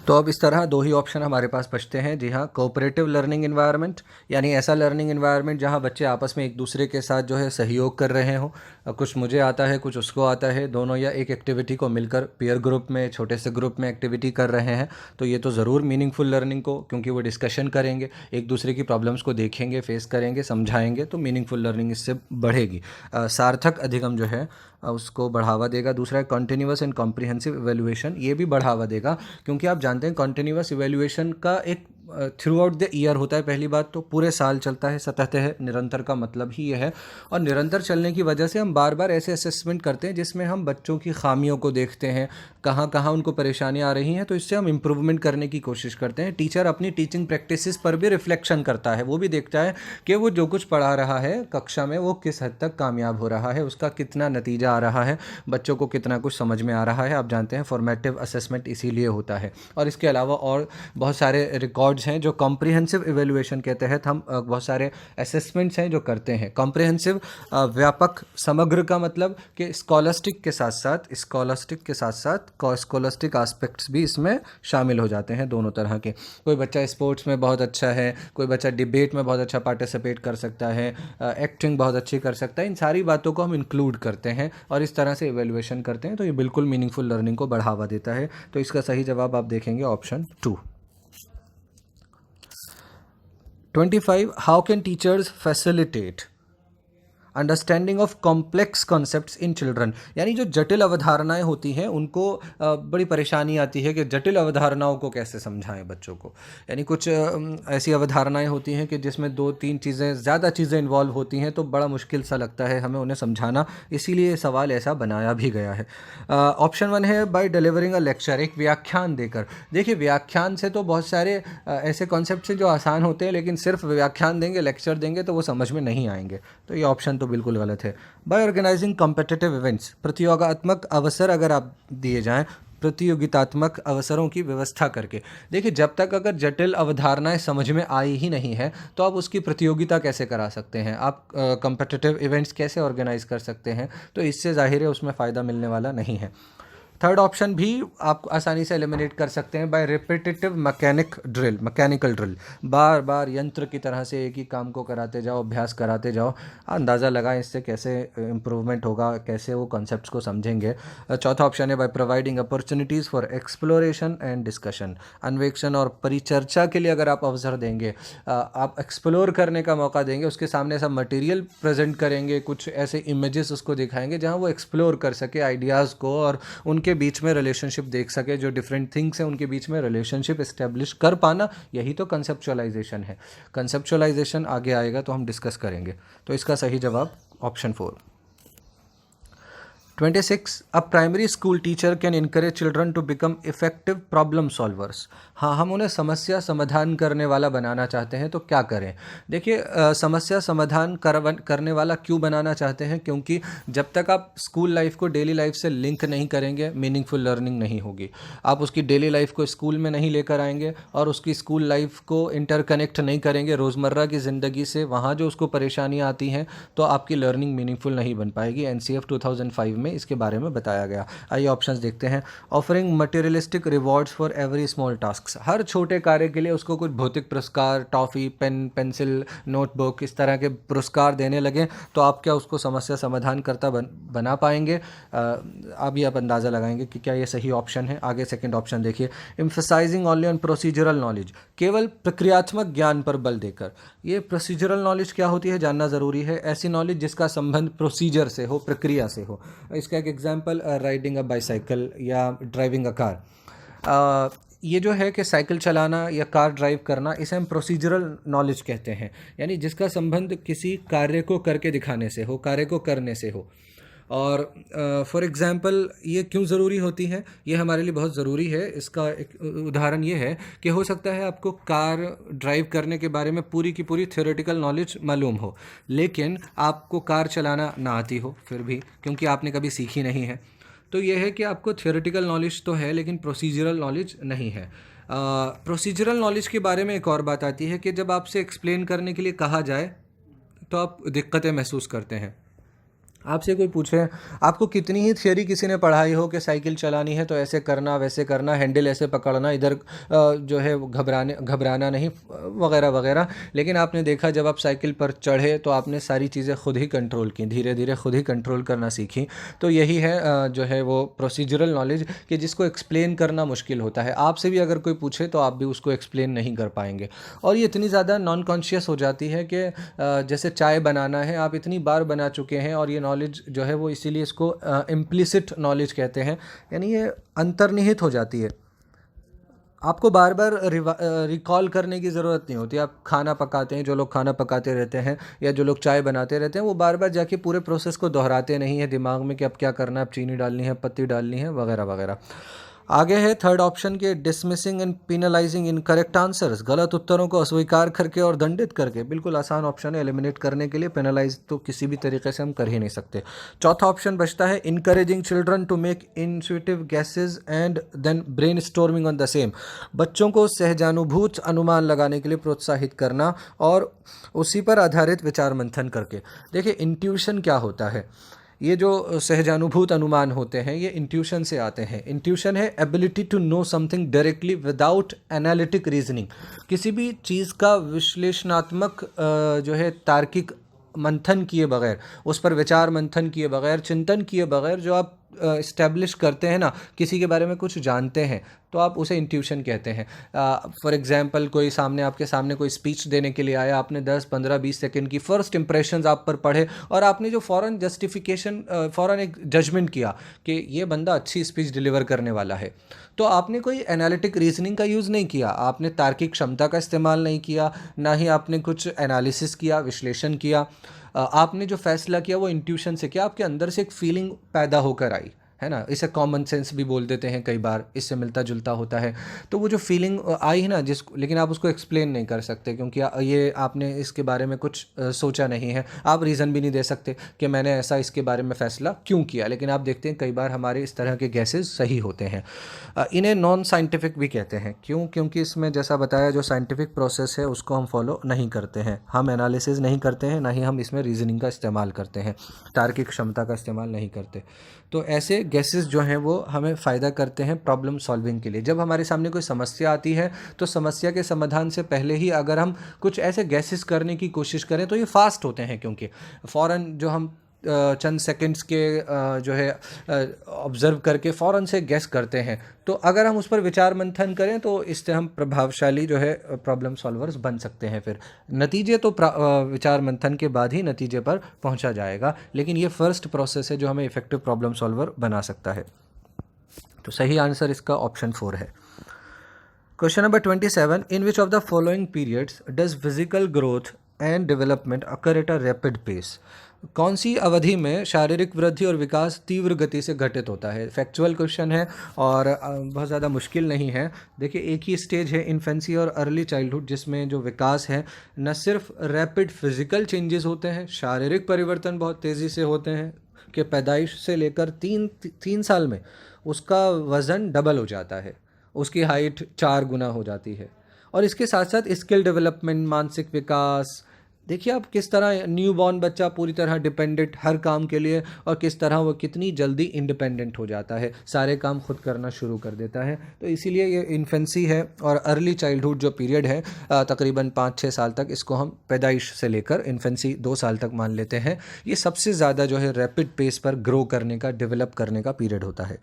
तो अब इस तरह दो ही ऑप्शन हमारे पास बचते हैं। जी हाँ, कोऑपरेटिव लर्निंग एनवायरनमेंट, यानी ऐसा लर्निंग एनवायरनमेंट जहाँ बच्चे आपस में एक दूसरे के साथ जो है सहयोग कर रहे हों, कुछ मुझे आता है कुछ उसको आता है, दोनों या एक एक्टिविटी को मिलकर पीयर ग्रुप में, छोटे से ग्रुप में एक्टिविटी कर रहे हैं, तो ये तो ज़रूर मीनिंगफुल लर्निंग को, क्योंकि वो डिस्कशन करेंगे, एक दूसरे की प्रॉब्लम्स को देखेंगे, फेस करेंगे, समझाएंगे, तो मीनिंगफुल लर्निंग इससे बढ़ेगी। सार्थक अधिगम जो है उसको बढ़ावा देगा। दूसरा है कॉन्टिन्यूस एंड कॉम्प्रिहेंसिव इवैल्यूएशन, ये भी बढ़ावा देगा, क्योंकि आप जानते हैं कॉन्टिन्यूस इवैल्यूएशन का एक थ्रू आउट द ईयर होता है। पहली बात तो पूरे साल चलता है, सतह निरंतर का मतलब ही यह है, और निरंतर चलने की वजह से हम बार बार ऐसे असेसमेंट करते हैं जिसमें हम बच्चों की खामियों को देखते हैं, कहाँ कहाँ उनको परेशानियाँ आ रही हैं, तो इससे हम इम्प्रूवमेंट करने की कोशिश करते हैं। टीचर अपनी टीचिंग प्रैक्टिसेस पर भी रिफ्लेक्शन करता है, वो भी देखता है कि वो जो कुछ पढ़ा रहा है कक्षा में वो किस हद तक कामयाब हो रहा है, उसका कितना नतीजा आ रहा है, बच्चों को कितना कुछ समझ में आ रहा है। आप जानते हैं फॉर्मेटिव असेसमेंट इसीलिए होता है। और इसके अलावा और बहुत सारे रिकॉर्ड्स हैं जो कॉम्प्रिहेंसिव इवैल्यूएशन के तहत हम बहुत सारे असेसमेंट्स हैं जो करते हैं। कॉम्प्रिहेंसिव व्यापक, समग्र का मतलब कि स्कॉलस्टिक के साथ साथ स्कॉलस्टिक एस्पेक्ट्स भी इसमें शामिल हो जाते हैं, दोनों तरह के। कोई बच्चा स्पोर्ट्स में बहुत अच्छा है, कोई बच्चा डिबेट में बहुत अच्छा पार्टिसिपेट कर सकता है, एक्टिंग बहुत अच्छी कर सकता है, इन सारी बातों को हम इंक्लूड करते हैं और इस तरह से इवैल्यूएशन करते हैं, तो ये बिल्कुल मीनिंगफुल लर्निंग को बढ़ावा देता है। तो इसका सही जवाब आप देखेंगे option 2। 25, how can teachers facilitate. Understanding of complex concepts in children, यानी जो जटिल अवधारणाएं होती हैं उनको बड़ी परेशानी आती है कि जटिल अवधारणाओं को कैसे समझाएं बच्चों को। यानी कुछ ऐसी अवधारणाएं होती हैं कि जिसमें 2-3 चीज़ें, ज़्यादा चीज़ें इन्वॉल्व होती हैं, तो बड़ा मुश्किल सा लगता है हमें उन्हें समझाना, इसीलिए ये सवाल ऐसा बनाया भी गया है। ऑप्शन 1 है बाय डिलीवरिंग अ लेक्चर, एक व्याख्यान देकर। देखिए व्याख्यान से तो बहुत सारे ऐसे कॉन्सेप्ट हैं जो आसान होते हैं, लेकिन सिर्फ व्याख्यान देंगे, लेक्चर देंगे तो वो समझ में नहीं आएंगे, तो ये ऑप्शन तो बिल्कुल गलत है। बाय ऑर्गेनाइजिंग कॉम्पिटिटिव इवेंट्स, प्रतियोगात्मक अवसर अगर आप दिए जाएं, प्रतियोगितात्मक अवसरों की व्यवस्था करके। देखिए जब तक अगर जटिल अवधारणाएं समझ में आई ही नहीं है तो आप उसकी प्रतियोगिता कैसे करा सकते हैं, आप कॉम्पिटिटिव इवेंट्स कैसे ऑर्गेनाइज कर सकते हैं, तो इससे जाहिर है उसमें फ़ायदा मिलने वाला नहीं है। थर्ड ऑप्शन भी आप आसानी से एलिमिनेट कर सकते हैं बाय रिपीटेटिव मैकेनिकल ड्रिल, बार बार यंत्र की तरह से एक ही काम को कराते जाओ, अभ्यास कराते जाओ, अंदाज़ा लगाएं इससे कैसे इम्प्रूवमेंट होगा, कैसे वो कॉन्सेप्ट्स को समझेंगे। चौथा ऑप्शन है by providing opportunities for exploration and discussion, अन्वेषण और परिचर्चा के लिए अगर आप अवसर देंगे, आप एक्सप्लोर करने का मौका देंगे, उसके सामने सब मटेरियल प्रेजेंट करेंगे, कुछ ऐसे इमेजेस उसको दिखाएंगे जहाँ वो एक्सप्लोर कर सके आइडियाज़ को और उनके बीच में रिलेशनशिप देख सके, जो डिफरेंट थिंग्स हैं उनके बीच में रिलेशनशिप इस्टेब्लिश कर पाना, यही तो कंसेप्चुअलाइजेशन है। कंसेप्चुअलाइजेशन आगे आएगा तो हम डिस्कस करेंगे। तो इसका सही जवाब option 4। 26 a primary school teacher can encourage children to become effective problem solvers. हाँ, हम उन्हें समस्या समाधान करने वाला बनाना चाहते हैं तो क्या करें। देखिए समस्या समाधान करने वाला क्यों बनाना चाहते हैं, क्योंकि जब तक आप स्कूल लाइफ को डेली लाइफ से लिंक नहीं करेंगे मीनिंगफुल लर्निंग नहीं होगी। आप उसकी डेली लाइफ को स्कूल में नहीं लेकर आएंगे और उसकी स्कूल लाइफ को इंटरकनेक्ट नहीं करेंगे रोज़मर्रा की ज़िंदगी से, वहाँ जो उसको परेशानियाँ आती हैं, तो आपकी लर्निंग मीनिंगफुल नहीं बन पाएगी। NCF 2005 में इसके बारे में बताया गया। आइए ऑप्शंस देखते हैं। Offering materialistic rewards for every small task, हर छोटे कार्य के लिए उसको कुछ भौतिक पुरस्कार, टॉफ़ी, पेन, पेंसिल, नोटबुक, इस तरह के पुरस्कार देने लगे तो आप क्या उसको समस्या समाधान करता बना पाएंगे। अभी आप अंदाज़ा लगाएंगे कि क्या ये सही ऑप्शन है। आगे सेकंड ऑप्शन देखिए, emphasising only on procedural knowledge, केवल प्रक्रियात्मक ज्ञान पर बल देकर। ये प्रोसीजरल नॉलेज क्या होती है जानना ज़रूरी है, ऐसी नॉलेज जिसका संबंध प्रोसीजर से हो, प्रक्रिया से हो। इसका एक एग्जांपल राइडिंग अ बाइसाइकिल या ड्राइविंग अ कार। ये जो है कि साइकिल चलाना या कार ड्राइव करना, इसे हम प्रोसीजरल नॉलेज कहते हैं, यानी जिसका संबंध किसी कार्य को करके दिखाने से हो, कार्य को करने से हो। और फॉर एग्ज़ाम्पल ये क्यों ज़रूरी होती है, ये हमारे लिए बहुत ज़रूरी है। इसका एक उदाहरण ये है कि हो सकता है आपको कार ड्राइव करने के बारे में पूरी की पूरी थ्योरेटिकल नॉलेज मालूम हो, लेकिन आपको कार चलाना ना आती हो फिर भी, क्योंकि आपने कभी सीखी नहीं है। तो ये है कि आपको थ्योरेटिकल नॉलेज तो है लेकिन प्रोसीजरल नॉलेज नहीं है। प्रोसीजरल नॉलेज के बारे में एक और बात आती है कि जब आपसे एक्सप्लेन करने के लिए कहा जाए तो आप दिक्कतें महसूस करते हैं। आपसे कोई पूछे, आपको कितनी ही थियोरी किसी ने पढ़ाई हो कि साइकिल चलानी है तो ऐसे करना, वैसे करना, हैंडल ऐसे पकड़ना, इधर जो है घबराना नहीं, वगैरह वगैरह, लेकिन आपने देखा जब आप साइकिल पर चढ़े तो आपने सारी चीज़ें खुद ही कंट्रोल की, धीरे धीरे खुद ही कंट्रोल करना सीखी। तो यही है जो है वो प्रोसीजरल नॉलेज, कि जिसको एक्सप्लेन करना मुश्किल होता है। आपसे भी अगर कोई पूछे तो आप भी उसको एक्सप्लेन नहीं कर पाएंगे। और ये इतनी ज़्यादा नॉन कॉन्शियस हो जाती है कि जैसे चाय बनाना है, आप इतनी बार बना चुके हैं, और ये नॉलेज जो है वो इसीलिए इसको इम्प्लिसिट नॉलेज कहते हैं, यानी ये अंतर्निहित हो जाती है। आपको बार बार रिकॉल करने की ज़रूरत नहीं होती। आप खाना पकाते हैं, जो लोग खाना पकाते रहते हैं या जो लोग चाय बनाते रहते हैं, वो बार बार जाके पूरे प्रोसेस को दोहराते नहीं है दिमाग में कि अब क्या करना है, अब चीनी डालनी है, पत्ती डालनी है, वगैरह वगैरह। आगे है थर्ड ऑप्शन के, डिसमिसिंग एंड पेनलाइजिंग इनकरेक्ट आंसर्स, गलत उत्तरों को अस्वीकार करके और दंडित करके। बिल्कुल आसान ऑप्शन है एलिमिनेट करने के लिए, पेनलाइज तो किसी भी तरीके से हम कर ही नहीं सकते। चौथा ऑप्शन बचता है, encouraging children to make intuitive guesses and then brainstorming on the same, बच्चों को सहजानुभूत अनुमान लगाने के लिए प्रोत्साहित करना और उसी पर आधारित विचार मंथन करके। देखिए इंट्यूशन क्या होता है, ये जो सहजानुभूत अनुमान होते हैं ये इंट्यूशन से आते हैं। इंट्यूशन है ability to know something directly without analytic reasoning, किसी भी चीज़ का विश्लेषणात्मक जो है तार्किक मंथन किए बगैर, उस पर विचार मंथन किए बगैर, चिंतन किए बगैर जो आप इस्टेब्लिश करते हैं ना, किसी के बारे में कुछ जानते हैं, तो आप उसे इंट्यूशन कहते हैं। फॉर एग्जांपल कोई आपके सामने कोई स्पीच देने के लिए आया, आपने 10 15 20 सेकंड की फर्स्ट इंप्रेशंस आप पर पढ़े और आपने जो फ़ौरन जस्टिफिकेशन, फ़ौरन एक जजमेंट किया कि ये बंदा अच्छी स्पीच डिलीवर करने वाला है, तो आपने कोई एनालिटिक रीजनिंग का यूज़ नहीं किया, आपने तार्किक क्षमता का इस्तेमाल नहीं किया, ना ही आपने कुछ एनालिसिस किया, विश्लेषण किया। आपने जो फैसला किया वो इंट्यूशन से किया, आपके अंदर से एक फीलिंग पैदा होकर आई, है ना। इसे कॉमन सेंस भी बोल देते हैं कई बार, इससे मिलता जुलता होता है। तो वो जो फीलिंग आई है ना, लेकिन आप उसको एक्सप्लेन नहीं कर सकते, क्योंकि ये आपने इसके बारे में कुछ सोचा नहीं है, आप रीज़न भी नहीं दे सकते कि मैंने ऐसा इसके बारे में फ़ैसला क्यों किया। लेकिन आप देखते हैं कई बार हमारे इस तरह के गैसेस सही होते हैं। इन्हें नॉन साइंटिफिक भी कहते हैं। क्यों? क्योंकि इसमें जैसा बताया, जो साइंटिफिक प्रोसेस है उसको हम फॉलो नहीं करते हैं, हम एनालिसिस नहीं करते हैं, ना ही हम इसमें रीजनिंग का इस्तेमाल करते हैं, तार्किक क्षमता का इस्तेमाल नहीं करते। तो ऐसे गैसेस जो हैं वो हमें फ़ायदा करते हैं प्रॉब्लम सॉल्विंग के लिए। जब हमारे सामने कोई समस्या आती है, तो समस्या के समाधान से पहले ही अगर हम कुछ ऐसे गैसेस करने की कोशिश करें तो ये फास्ट होते हैं, क्योंकि फ़ौरन जो हम चंद सेकंड्स के जो है ऑब्ज़र्व करके फ़ौरन से गैस करते हैं, तो अगर हम उस पर विचार मंथन करें तो इससे हम प्रभावशाली जो है प्रॉब्लम सॉल्वर्स बन सकते हैं। फिर नतीजे तो विचार मंथन के बाद ही नतीजे पर पहुंचा जाएगा, लेकिन ये फर्स्ट प्रोसेस है जो हमें इफ़ेक्टिव प्रॉब्लम सॉल्वर बना सकता है। तो सही आंसर इसका ऑप्शन 4 है। Question number 27, in which of the following periods does physical growth and development occur at a rapid pace? कौन सी अवधि में शारीरिक वृद्धि और विकास तीव्र गति से घटित होता है? फैक्चुअल क्वेश्चन है और बहुत ज़्यादा मुश्किल नहीं है। देखिए, एक ही स्टेज है इन्फेंसी और अर्ली चाइल्डहुड, जिसमें जो विकास है न सिर्फ रैपिड फिजिकल चेंजेस होते हैं, शारीरिक परिवर्तन बहुत तेज़ी से होते हैं कि पैदाइश से लेकर तीन साल में उसका वज़न डबल हो जाता है, उसकी हाइट 4 गुना हो जाती है। और इसके साथ साथ स्किल डेवलपमेंट, मानसिक विकास, देखिए आप किस तरह न्यू बॉर्न बच्चा पूरी तरह डिपेंडेंट हर काम के लिए, और किस तरह वो कितनी जल्दी इंडिपेंडेंट हो जाता है, सारे काम खुद करना शुरू कर देता है। तो इसीलिए ये इन्फेंसी है और अर्ली चाइल्डहुड जो पीरियड है तकरीबन 5-6 साल तक, इसको हम पैदाइश से लेकर इन्फेंसी 2 साल तक मान लेते हैं, ये सबसे ज़्यादा जो है रैपिड पेस पर ग्रो करने का, डेवलप करने का पीरियड होता है।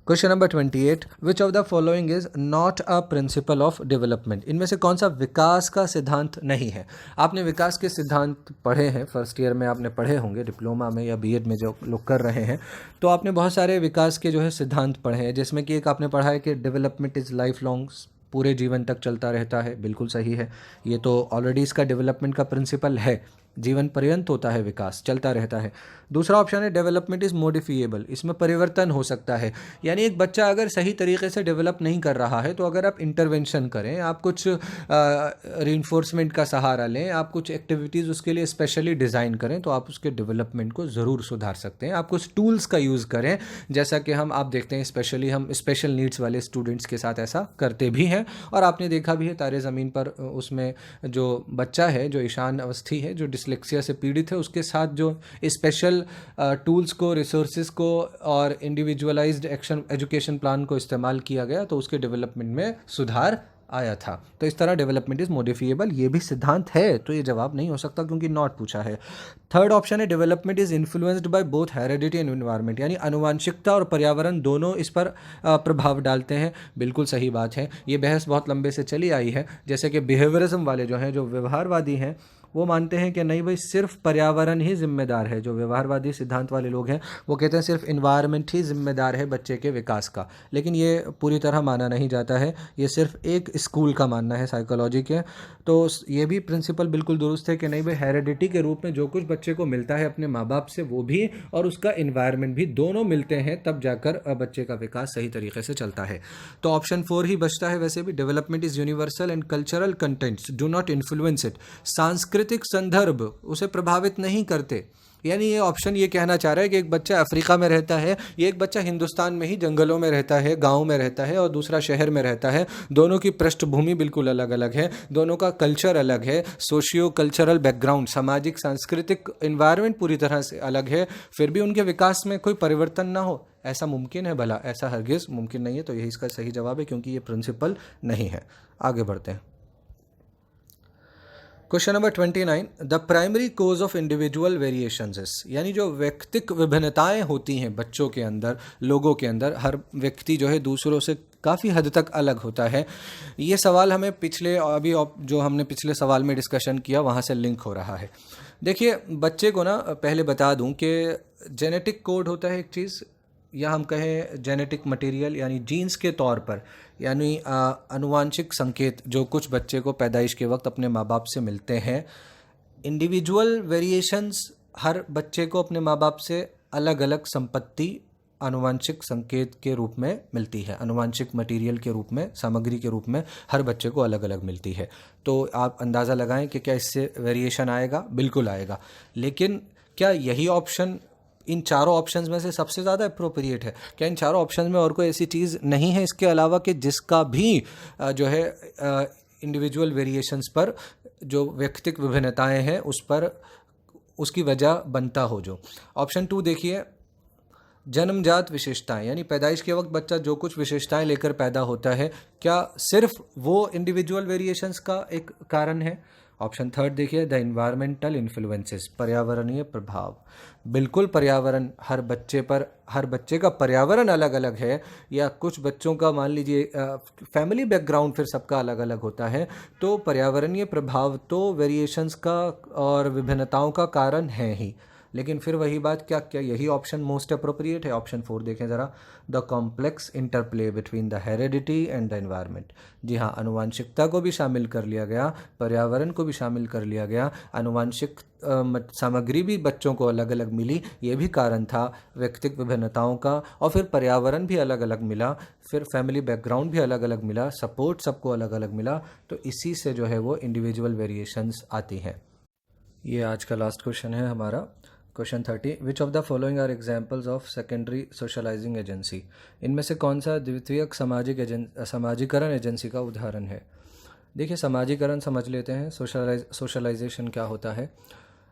Question number 28, which of the following is not a principle of development? इनमें से कौन सा विकास का सिद्धांत नहीं है? आपने विकास के सिद्धांत पढ़े हैं, फर्स्ट ईयर में आपने पढ़े होंगे, डिप्लोमा में या बीएड में जो लोग कर रहे हैं, तो आपने बहुत सारे विकास के जो है सिद्धांत पढ़े हैं, जिसमें कि एक आपने पढ़ा है कि डेवलपमेंट इज़ लाइफ लॉन्ग, पूरे जीवन तक चलता रहता है। बिल्कुल सही है, ये तो ऑलरेडी इसका डेवलपमेंट का प्रिंसिपल है, जीवन पर्यंत होता है विकास, चलता रहता है। दूसरा ऑप्शन है डेवलपमेंट इज़ मॉडिफिएबल, इसमें परिवर्तन हो सकता है। यानी एक बच्चा अगर सही तरीके से डेवलप नहीं कर रहा है, तो अगर आप इंटरवेंशन करें, आप कुछ रीइंफोर्समेंट का सहारा लें, आप कुछ एक्टिविटीज़ उसके लिए स्पेशली डिज़ाइन करें, तो आप उसके डेवलपमेंट को ज़रूर सुधार सकते हैं। आप कुछ टूल्स का यूज़ करें, जैसा कि आप देखते हैं स्पेशली हम स्पेशल नीड्स वाले स्टूडेंट्स के साथ ऐसा करते भी हैं, और आपने देखा भी है तारे ज़मीन पर, उसमें जो बच्चा है, जो ईशान अवस्थी है, जो डिसलेक्सिया से पीड़ित है, उसके साथ जो स्पेशल टूल्स को, रिसोर्सेज को और इंडिविजुअलाइज्ड एक्शन एजुकेशन प्लान को इस्तेमाल किया गया, तो उसके डेवलपमेंट में सुधार आया था। तो इस तरह डेवलपमेंट इज़ मॉडिफिएबल, ये भी सिद्धांत है, तो ये जवाब नहीं हो सकता क्योंकि नॉट पूछा है। थर्ड ऑप्शन है development is influenced by both heredity and environment, यानी आनुवांशिकता और पर्यावरण दोनों इस पर प्रभाव डालते हैं। बिल्कुल सही बात है, ये बहस बहुत लंबे से चली आई है। जैसे कि बिहेवियरिज्म वाले जो हैं, जो व्यवहारवादी हैं, वो मानते हैं कि नहीं भाई, सिर्फ पर्यावरण ही जिम्मेदार है। जो व्यवहारवादी सिद्धांत वाले लोग हैं वो कहते हैं सिर्फ इन्वायरमेंट ही जिम्मेदार है बच्चे के विकास का, लेकिन ये पूरी तरह माना नहीं जाता है, ये सिर्फ एक स्कूल का मानना है साइकोलॉजी के। तो ये भी प्रिंसिपल बिल्कुल दुरुस्त है कि नहीं भाई, हेरिडिटी के रूप में जो कुछ बच्चे को मिलता है अपने माँ बाप से, वो भी और उसका इन्वायरमेंट भी, दोनों मिलते हैं, तब जाकर बच्चे का विकास सही तरीके से चलता है। तो ऑप्शन 4 ही बचता है। वैसे भी development is universal and cultural contents do not influence it, सांस्कृतिक संदर्भ उसे प्रभावित नहीं करते। यानी ये ऑप्शन ये कहना चाह रहा है कि एक बच्चा अफ्रीका में रहता है, ये एक बच्चा हिंदुस्तान में ही जंगलों में रहता है, गांव में रहता है, और दूसरा शहर में रहता है, दोनों की पृष्ठभूमि बिल्कुल अलग अलग है, दोनों का कल्चर अलग है, सोशियो कल्चरल बैकग्राउंड, सामाजिक सांस्कृतिक इन्वायरमेंट पूरी तरह से अलग है, फिर भी उनके विकास में कोई परिवर्तन ना हो, ऐसा मुमकिन है? भला ऐसा हरगिज़ मुमकिन नहीं है। तो यही इसका सही जवाब है, क्योंकि ये प्रिंसिपल नहीं है। आगे बढ़ते हैं। Question number 29, the primary cause of individual variations, यानी जो व्यक्तिक विभिन्नताएं होती हैं बच्चों के अंदर, लोगों के अंदर, हर व्यक्ति जो है दूसरों से काफ़ी हद तक अलग होता है। ये सवाल हमें जो हमने पिछले सवाल में डिस्कशन किया वहाँ से लिंक हो रहा है। देखिए, बच्चे को ना पहले बता दूं कि जेनेटिक कोड होता है एक चीज़, या हम कहें जेनेटिक मटेरियल यानी जीन्स के तौर पर, यानी आनुवांशिक संकेत जो कुछ बच्चे को पैदाइश के वक्त अपने माँ बाप से मिलते हैं। इंडिविजुअल वेरिएशंस, हर बच्चे को अपने माँ बाप से अलग अलग संपत्ति आनुवांशिक संकेत के रूप में मिलती है, आनुवांशिक मटेरियल के रूप में, सामग्री के रूप में हर बच्चे को अलग अलग मिलती है। तो आप अंदाज़ा लगाएं कि क्या इससे वेरिएशन आएगा? बिल्कुल आएगा। लेकिन क्या यही ऑप्शन इन चारों ऑप्शंस में से सबसे ज़्यादा अप्रोप्रिएट है? क्या इन चारों ऑप्शंस में और कोई ऐसी चीज़ नहीं है इसके अलावा कि जिसका भी जो है इंडिविजुअल वेरिएशंस पर, जो व्यक्तिक विभिन्नताएं हैं उस पर उसकी वजह बनता हो? जो ऑप्शन 2 देखिए, जन्मजात विशेषताएं, यानी पैदाइश के वक्त बच्चा जो कुछ विशेषताएं लेकर पैदा होता है, क्या सिर्फ वो इंडिविजुअल वेरिएशंस का एक कारण है? ऑप्शन 3 देखिए, द इन्वायरमेंटल इन्फ्लुएंसेस, पर्यावरणीय प्रभाव। बिल्कुल, पर्यावरण हर बच्चे का पर्यावरण अलग अलग है, या कुछ बच्चों का मान लीजिए फैमिली बैकग्राउंड फिर सबका अलग अलग होता है, तो पर्यावरणीय प्रभाव तो वेरिएशंस का और विभिन्नताओं का कारण है ही। लेकिन फिर वही बात, क्या यही ऑप्शन मोस्ट अप्रोप्रिएट है? ऑप्शन 4 देखें ज़रा, the complex interplay between the heredity and the environment. जी हाँ, आनुवांशिकता को भी शामिल कर लिया गया, पर्यावरण को भी शामिल कर लिया गया, आनुवांशिक सामग्री भी बच्चों को अलग अलग मिली, ये भी कारण था व्यक्तिक विभिन्नताओं का, और फिर पर्यावरण भी अलग अलग मिला, फिर फैमिली बैकग्राउंड भी अलग अलग मिला, सपोर्ट सबको अलग अलग मिला, तो इसी से जो है वो इंडिविजुअल वेरिएशंस आती हैं। ये आज का लास्ट क्वेश्चन है हमारा, question 30, which of the following are examples of secondary socialising agency. इनमें से कौन सा द्वितीयक समाजीकरण एजेंसी का उदाहरण है? देखिए, समाजीकरण समझ लेते हैं। सोशलाइजेशन क्या होता है?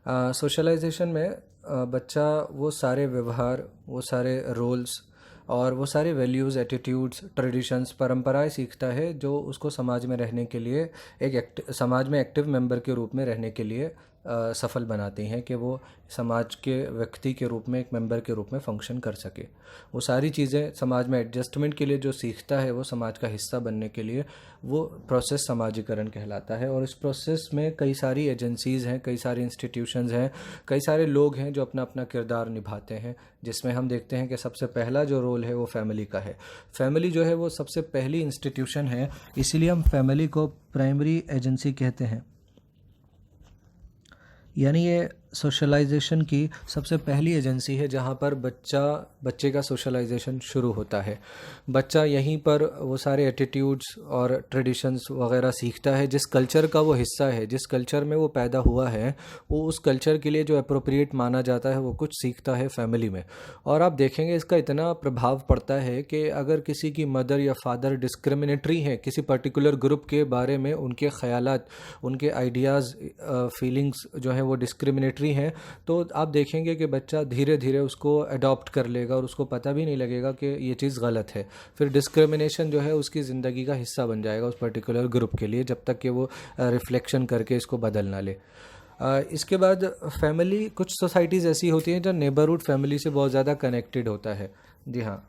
सोशलाइजेशन में बच्चा वो सारे व्यवहार, वो सारे रोल्स और वो सारे वैल्यूज़, एटीट्यूड्स, ट्रेडिशंस, परंपराएं सीखता है जो उसको समाज में रहने के लिए, समाज में एक्टिव मेंबर के रूप में रहने के लिए सफल बनाती हैं, कि वो समाज के व्यक्ति के रूप में, एक मेंबर के रूप में फंक्शन कर सके। वो सारी चीज़ें समाज में एडजस्टमेंट के लिए जो सीखता है, वो समाज का हिस्सा बनने के लिए, वो प्रोसेस समाजीकरण कहलाता है। और इस प्रोसेस में कई सारी एजेंसीज़ हैं, कई सारी इंस्टीट्यूशंस हैं, कई सारे लोग हैं जो अपना अपना किरदार निभाते हैं, जिसमें हम देखते हैं कि सबसे पहला जो रोल है वो फैमिली का है। फैमिली जो है वो सबसे पहली इंस्टीट्यूशन है, इसीलिए हम फैमिली को प्राइमरी एजेंसी कहते हैं। यानी ये सोशलाइजेशन की सबसे पहली एजेंसी है जहाँ पर बच्चे का सोशलाइजेशन शुरू होता है। बच्चा यहीं पर वो सारे एटीट्यूड्स और ट्रेडिशंस वगैरह सीखता है, जिस कल्चर का वो हिस्सा है, जिस कल्चर में वो पैदा हुआ है, वो उस कल्चर के लिए जो अप्रोप्रिएट माना जाता है वो कुछ सीखता है फैमिली में। और आप देखेंगे इसका इतना प्रभाव पड़ता है कि अगर किसी की मदर या फादर डिस्क्रिमिनेटरी है किसी पर्टिकुलर ग्रुप के बारे में, उनके ख़यालात, उनके आइडियाज़, फीलिंग्स जो है वो डिस्क्रिमिनेटरी हैं, तो आप देखेंगे कि बच्चा धीरे धीरे उसको अडॉप्ट कर लेगा और उसको पता भी नहीं लगेगा कि ये चीज़ गलत है। फिर डिस्क्रिमिनेशन जो है उसकी ज़िंदगी का हिस्सा बन जाएगा उस पर्टिकुलर ग्रुप के लिए, जब तक कि वो रिफ्लेक्शन करके इसको बदल ना ले। इसके बाद फैमिली, कुछ सोसाइटीज़ ऐसी होती हैं जो नेबरहुड फैमिली से बहुत ज़्यादा कनेक्टेड होता है। जी हाँ,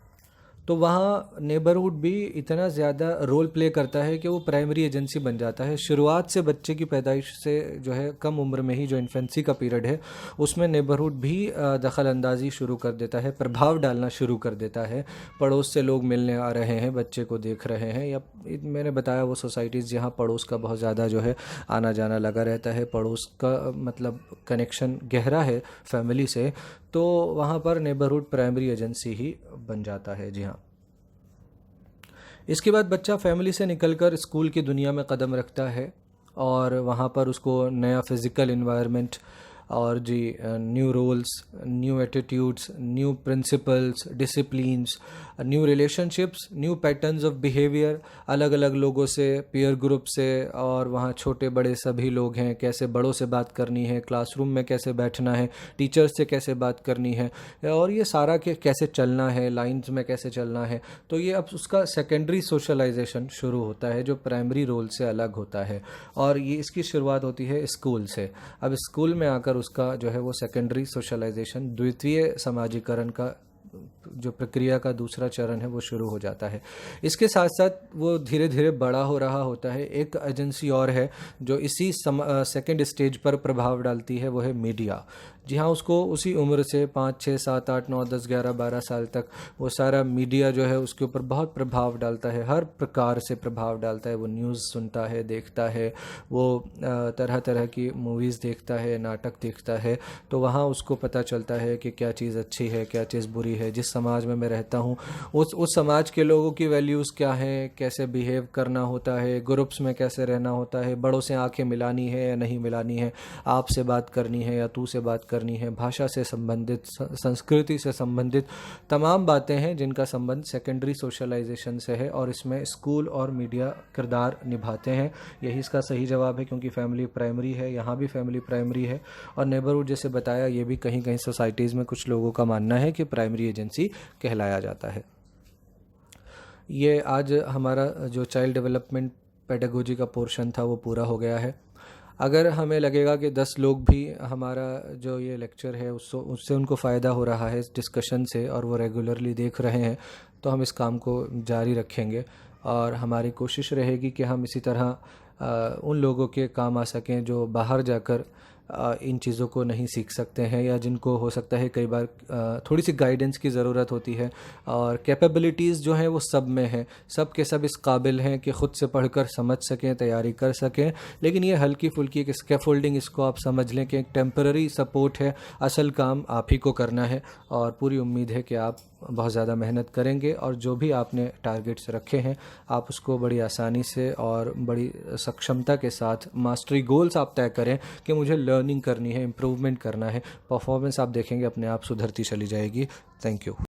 तो वहाँ नेबरहुड भी इतना ज़्यादा रोल प्ले करता है कि वो प्राइमरी एजेंसी बन जाता है। शुरुआत से बच्चे की पैदाइश से जो है कम उम्र में ही, जो इन्फेंसी का पीरियड है, उसमें नेबरहुड भी दखल अंदाजी शुरू कर देता है, प्रभाव डालना शुरू कर देता है। पड़ोस से लोग मिलने आ रहे हैं, बच्चे को देख रहे हैं, या मैंने बताया वो सोसाइटीज़ जहाँ पड़ोस का बहुत ज़्यादा जो है आना जाना लगा रहता है, पड़ोस का मतलब कनेक्शन गहरा है फैमिली से, तो वहाँ पर नेबरहुड प्राइमरी एजेंसी ही बन जाता है। जी हाँ, इसके बाद बच्चा फैमिली से निकलकर स्कूल की दुनिया में कदम रखता है और वहाँ पर उसको नया फिज़िकल इन्वायरमेंट और जी new roles, new attitudes, new principles, disciplines, new relationships, new patterns of behaviour, अलग अलग लोगों से, पीयर ग्रुप से, और वहाँ छोटे बड़े सभी लोग हैं, कैसे बड़ों से बात करनी है, क्लासरूम में कैसे बैठना है, टीचर्स से कैसे बात करनी है, और ये सारा के कैसे चलना है, लाइंस में कैसे चलना है। तो ये अब उसका सेकेंडरी सोशलाइजेशन शुरू होता है जो प्राइमरी रोल से अलग होता है, और ये इसकी शुरुआत होती है स्कूल से। अब स्कूल में आकर उसका जो है वो सेकेंडरी सोशलाइजेशन, द्वितीय समाजीकरण का जो प्रक्रिया का दूसरा चरण है वो शुरू हो जाता है। इसके साथ साथ वो धीरे धीरे बड़ा हो रहा होता है। एक एजेंसी और है जो इसी सेकंड स्टेज पर प्रभाव डालती है, वो है मीडिया। जी हाँ, उसको उसी उम्र से 5, 6, 7, 8, 9, 10, 11, 12 साल तक वो सारा मीडिया जो है उसके ऊपर बहुत प्रभाव डालता है, हर प्रकार से प्रभाव डालता है। वो न्यूज़ सुनता है, देखता है, वो तरह तरह की मूवीज़ देखता है, नाटक देखता है, तो वहाँ उसको पता चलता है कि क्या चीज़ अच्छी है, क्या चीज़ बुरी है। जिस समाज में मैं रहता हूँ उस समाज के लोगों की वैल्यूज़ क्या हैं, कैसे बिहेव करना होता है, ग्रुप्स में कैसे रहना होता है, बड़ों से आंखें मिलानी है या नहीं मिलानी है, आप से बात करनी है या तू से बात करनी है, भाषा से संबंधित, संस्कृति से संबंधित तमाम बातें हैं जिनका संबंध सेकेंडरी सोशलाइजेशन से है, और इसमें स्कूल और मीडिया किरदार निभाते हैं। यही इसका सही जवाब है, क्योंकि फैमिली प्राइमरी है, यहाँ भी फैमिली प्राइमरी है। और नेबरहुड जैसे बताया, ये भी कहीं कहीं सोसाइटीज़ में कुछ लोगों का मानना है कि प्राइमरी एजेंसी कहलाया जाता है। ये आज हमारा जो चाइल्ड डेवलपमेंट पेडागोजी का पोर्शन था वो पूरा हो गया है। अगर हमें लगेगा कि 10 लोग भी हमारा जो ये लेक्चर है उससे उनको फ़ायदा हो रहा है इस डिस्कशन से, और वो रेगुलरली देख रहे हैं, तो हम इस काम को जारी रखेंगे। और हमारी कोशिश रहेगी कि हम इसी तरह उन लोगों के काम आ सकें जो बाहर जाकर इन चीज़ों को नहीं सीख सकते हैं, या जिनको हो सकता है कई बार थोड़ी सी गाइडेंस की ज़रूरत होती है। और कैपेबिलिटीज़ जो हैं वो सब में हैं, सब के सब इस काबिल हैं कि ख़ुद से पढ़कर समझ सकें, तैयारी कर सकें। लेकिन ये हल्की फुल्की एक स्कैफोल्डिंग, इसको आप समझ लें कि एक टेम्पररी सपोर्ट है, असल काम आप ही को करना है। और पूरी उम्मीद है कि आप बहुत ज़्यादा मेहनत करेंगे, और जो भी आपने टारगेट्स रखे हैं आप उसको बड़ी आसानी से और बड़ी सक्षमता के साथ, मास्टरी गोल्स आप तय करें कि मुझे लर्निंग करनी है, इम्प्रूवमेंट करना है। परफॉर्मेंस आप देखेंगे अपने आप सुधरती चली जाएगी। Thank you.